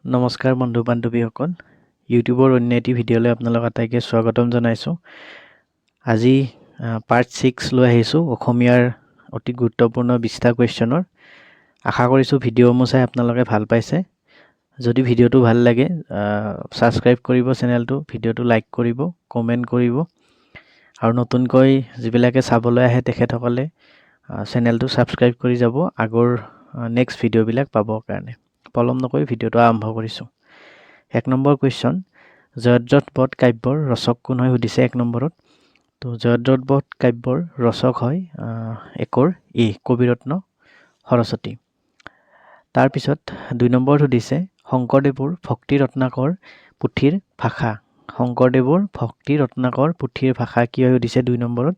নমস্কাৰ বন্ধু বান্ধৱীসকল ইউটিউবৰ অন্য এটি ভিডিঅ'লৈ আপোনালোক আটাইকে স্বাগতম জনাইছোঁ আজি পাৰ্ট 6 লৈ আহিছোঁ অসমীয়াৰ অতি গুৰুত্বপূৰ্ণ 20টা কুৱেশ্যনৰ আশা কৰিছোঁ ভিডিঅ'সমূহ চাই আপোনালোকে ভাল পাইছে যদি ভিডিঅ'টো ভাল লাগে সাবস্ক্ৰাইব কৰিব চেনেলটো ভিডিঅ'টো লাইক কৰিব কমেন্ট কৰিব আৰু নতুনকৈ যিবিলাকে চাবলৈ আহে তেখেতসকলে চেনেলটো সাবস্ক্ৰাইব কৰি যাব আগৰ নেক্সট ভিডিঅ'বিলাক পাবৰ কাৰণে পলম নকৰি ভিডিঅ'টো আৰম্ভ কৰিছোঁ 1 নম্বৰ কুৱেশ্যন জয়দ্ৰত বধ কাব্যৰ ৰচক কোন হয় সুধিছে 1 নম্বৰত তো জয়দ্ৰত বধ কাব্যৰ ৰচক হয় একৰ এ কবিৰত্ন সৰস্বতী তাৰ পিছত 2 নম্বৰত সুধিছে শংকৰদেৱৰ ভক্তি ৰত্নাকৰ পুথিৰ ভাষা শংকৰদেৱৰ ভক্তি ৰত্নাকৰ পুথিৰ ভাষা কি হয় সুধিছে 2 নম্বৰত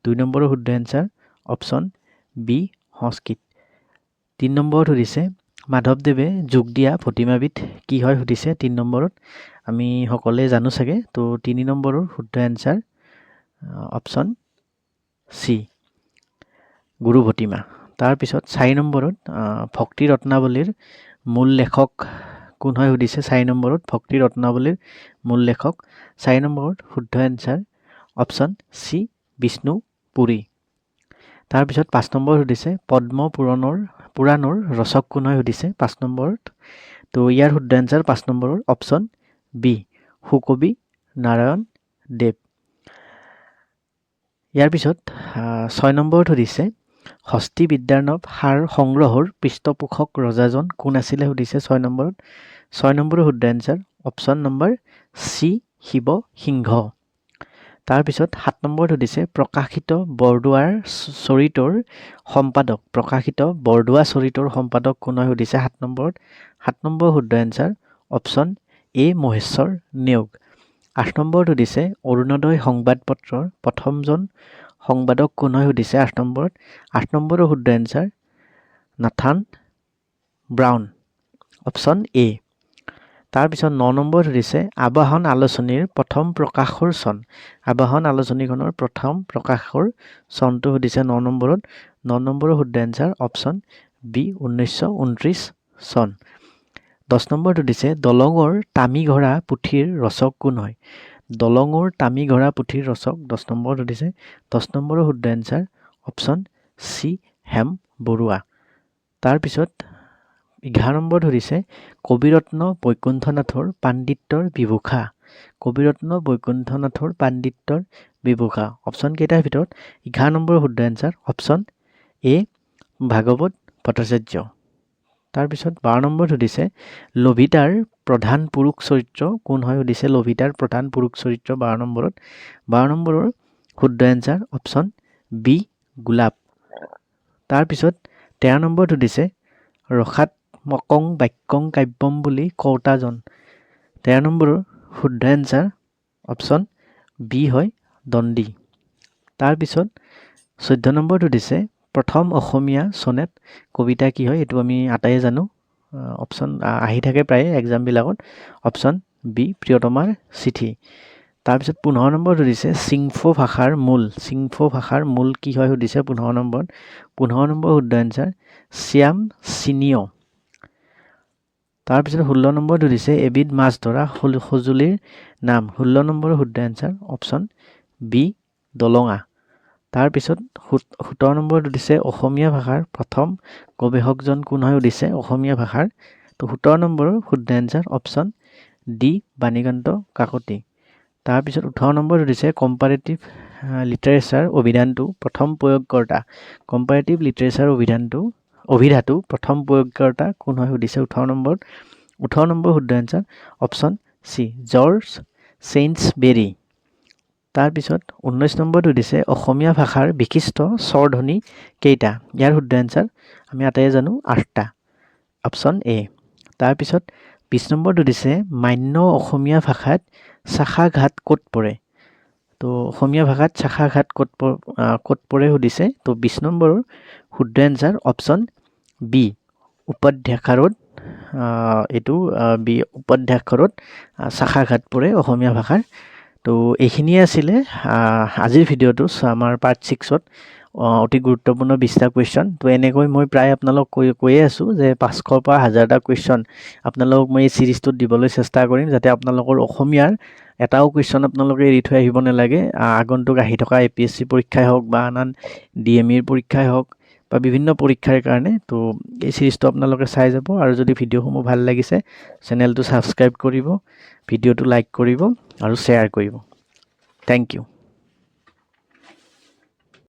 2 নম্বৰৰ শুদ্ধ এনসাৰ অপচন বি সংস্কৃত 3 নম্বৰত সুধিছে মাধৱদেৱে যোগ দিয়া প্ৰতিমাবিধ কি হয় সুধিছে 3 নম্বৰত আমি সকলোৱে জানো চাগে তো 3 নম্বৰৰ শুদ্ধ এনসাৰ অপচন সি গুৰু ভতিমা তাৰ পিছত 4 নম্বৰত ভক্তি ৰত্নাৱলীৰ মূল লেখক কোন হয় সুধিছে 4 নম্বৰত ভক্তি ৰত্নাৱলীৰ মূল লেখক 4 নম্বৰত শুদ্ধ answer option C Bishnu Puri তাৰ পিছত 5 নম্বৰ সুধিছে পদ্ম পুৰাণৰ ৰচক কোন হয় সুধিছে 5 নম্বৰত তো ইয়াৰ শুদ্ধ এনসাৰ 5 নম্বৰৰ অপচন বি সুকবি নাৰায়ণ দেৱ ইয়াৰ পিছত 6 নম্বৰত সুধিছে হস্তি বিদ্যাৰ্ণৱ সাৰ সংগ্ৰহৰ পৃষ্ঠপোষক ৰজাজন কোন আছিলে সুধিছে 6 নম্বৰত 6 নম্বৰৰ শুদ্ধ এনসাৰ অপচন নম্বৰ সি শিৱ সিংহ তাৰ পিছত 7 নম্বৰত সুধিছে প্ৰকাশিত বৰদোৱাৰ চৰিতৰ সম্পাদক কোন হয় সুধিছে 7 নম্বৰত 7 নম্বৰ শুদ্ধ এনসাৰ অপচন এ মহেশ্বৰ নেওগ 8 নম্বৰত সুধিছে অৰুণোদয় সংবাদপত্ৰৰ প্ৰথমজন সংবাদক কোন হয় সুধিছে 8 নম্বৰত 8 নম্বৰৰ শুদ্ধ এনসাৰ নাথান ব্ৰাউন অপচন এ তাৰ পিছত 9 নম্বৰত সুধিছে আবাহন আলোচনীৰ প্ৰথম প্ৰকাশৰ চন আবাহন আলোচনীখনৰ প্ৰথম প্ৰকাশৰ চনটো সুধিছে 9 নম্বৰত 9 নম্বৰৰ শুদ্ধ এনসাৰ অপচন বি 1929 চন 10 নম্বৰত সুধিছে দলঙৰ তামিঘৰা পুথিৰ ৰচক কোন হয় দলঙৰ তামিঘৰা পুথিৰ ৰচক 10 নম্বৰত সুধিছে 10 নম্বৰৰ শুদ্ধ answer option C Hem Barua তাৰ পিছত 11 নম্বৰত সুধিছে কবিৰত্ন বৈকুণ্ঠনাথৰ পাণ্ডিত্যৰ বিভূষা অপচন কেইটাৰ ভিতৰত 11 নম্বৰৰ শুদ্ধ এনসাৰ অপচন এ ভাগৱত ভট্টাচাৰ্য তাৰ পিছত 12 নম্বৰত সুধিছে লভিতাৰ প্ৰধান পুৰুষ চৰিত্ৰ কোন হয় সুধিছে লভিতাৰ প্ৰধান পুৰুষ চৰিত্ৰ 12 নম্বৰত 12 নম্বৰৰ শুদ্ধ এনসাৰ অপচন বি গোলাপ তাৰ পিছত 13 নম্বৰত সুধিছে ৰসাত মকং বাক্যং কাব্যম বুলি কওঁতাজন 13 নম্বৰৰ শুদ্ধ এনসাৰ অপচন বি হয় দণ্ডী তাৰ পিছত 14 নম্বৰত সুধিছে প্ৰথম অসমীয়া সনেট কবিতা কি হয় এটো আমি আটায়ে জানো অপচন আহি থাকে প্ৰায় এক্সাম বিলাকত অপচন বি প্ৰিয়তমাৰ চিঠি তাৰ পিছত 15 নম্বৰত সুধিছে সিংফো ভাষাৰ মূল কি হয় সুধিছে 15 নম্বৰ শুদ্ধ এনসাৰ শ্যাম চিনিয় তাৰ পিছত 16 নম্বৰত সুধিছে এবিধ মাছ ধৰা সঁজুলিৰ নাম 16 নম্বৰৰ শুদ্ধ এনসাৰ অপচন বি দলঙা তাৰ পিছত 17 নম্বৰত সুধিছে অসমীয়া ভাষাৰ প্ৰথম গৱেষকজন কোন হয় সুধিছে অসমীয়া ভাষাৰ তো 17 নম্বৰৰ শুদ্ধ answer option D Banikanta Kakati তাৰ পিছত 18 নম্বৰত সুধিছে কম্পাৰেটিভ লিটাৰেচাৰ অভিধানটো প্ৰথম প্ৰয়োগকৰ্তা অভিধাটো প্ৰথম প্ৰয়োগকৰ্তা কোন হয় সুধিছে 18 নম্বৰ শুদ্ধ এনসাৰ অপচন সি জৰ্জ চেইন্সবেৰী তাৰ পিছত 19 নম্বৰত সুধিছে অসমীয়া ভাষাৰ বিশিষ্ট স্বৰধ্বনি কেইটা ইয়াৰ শুদ্ধ এনসাৰ আমি আটায়ে জানো 8টা অপচন এ তাৰ পিছত 20 নম্বৰত সুধিছে মান্য অসমীয়া ভাষাত শাখাঘাত ক'ত পৰে তো অসমীয়া ভাষাত শাখাঘাত ক'ত পৰে সুধিছে তো 20 নম্বৰৰ শুদ্ধ এনসাৰ অপচন বি উপধ্যাক্ষৰত এটো বি উপধ্যাক্ষৰত শাখাঘাত পৰে অসমীয়া ভাষাৰ তো এইখিনিয়ে আছিলে আজিৰ ভিডিঅ'টো আমাৰ পাৰ্ট 6ত অতি গুৰুত্বপূৰ্ণ 20টা কুৱেশ্যন। তো এনেকৈ মই প্ৰায় আপোনালোক কৈয়ে আছোঁ যে 500 পৰা 1000টা কুৱেশ্যন আপোনালোকক মই এই চিৰিজটোত দিবলৈ চেষ্টা কৰিম, যাতে আপোনালোকৰ অসমীয়াৰ এটাও কুৱেশ্যন আপোনালোকে এৰি থৈ আহিব নালাগে। আগন্তুক আহি থকা APSC পৰীক্ষাই হওক বা আন DMEৰ পৰীক্ষাই হওক বা বিভিন্ন পৰীক্ষাৰ কাৰণে। তো এই চিৰিজটো আপোনালোকে চাই যাব, আৰু যদি ভিডিঅ'সমূহ ভাল লাগিছে চেনেলটো ছাবস্ক্ৰাইব কৰিব, ভিডিঅ'টো লাইক কৰিব আৰু শ্বেয়াৰ কৰিব। Thank U.